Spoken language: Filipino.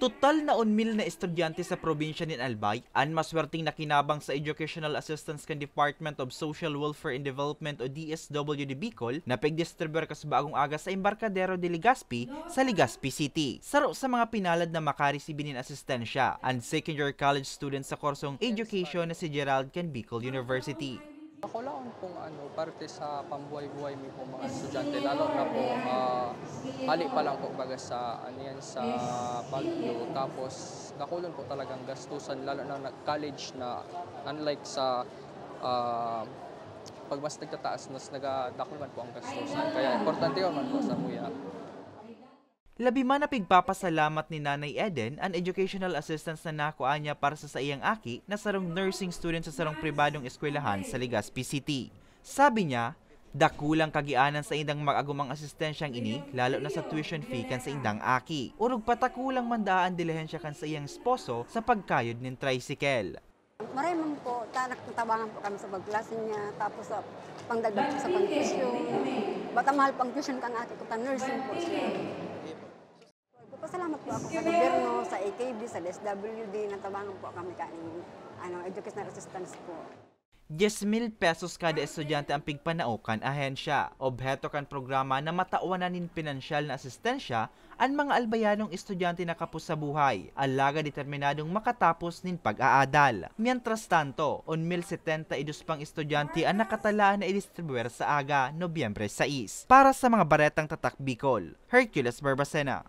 Total na 1,000 na estudyante sa probinsya ni Albay ang maswerteng nakinabang sa Educational Assistance kan Department of Social Welfare and Development o DSWD Bicol na pagdistribuer kas bagong aga sa Embarcadero de Legazpi sa Legazpi City. Saro sa mga pinalad na makaresibinin asistensya ang second-year college student sa kursong Education na si Gerald kan Bicol University. Ako lang pong parte sa pambuhay-buhay mi po mga estudyante, lalo na po hali pa lang po baga sa sa Baguio, tapos kakulon po talagang gastusan, lalo na college na unlike sa pag mas nagtataas, mas nagadakol man po ang gastusan, kaya importante yun man po sa muya. Labi man na pigpapasalamat ni Nanay Eden ang educational assistance na nakuha niya para sa iyang aki na sarong nursing student sa sarong pribadong eskwelahan sa Legazpi City. Sabi niya, dakulang kagianan sa indang mag-agumang asistensyang ini, lalo na sa tuition fee kan sa indang aki. Urog patakulang mandaan dilihensya kan sa iyang esposo sa pagkayod ng tricycle. Maraming po, nagtabangan po kami sa pagklase niya, tapos sa pangdagdag sa pang-tuition. Bata mahal pang-tuition kan aki ko, nursing po siya. Pasalamat po ako sa gobyerno, sa AKB, sa DSWD, natabangan po kami kaning educational assistance po. 10,000 pesos kada estudyante ang pigpanaukan ahensya. Obheto kan programa na matauanan nin pinansyal na asistensya ang mga albayanong estudyante na kapos sa buhay, alaga determinadong makatapos nin pag-aadal. Mientras tanto, 1,072 pang estudyante ang nakatalaan na i-distribuer sa aga Nobyembre 6. Para sa mga baretang tatak Bicol, Hercules Barbacena.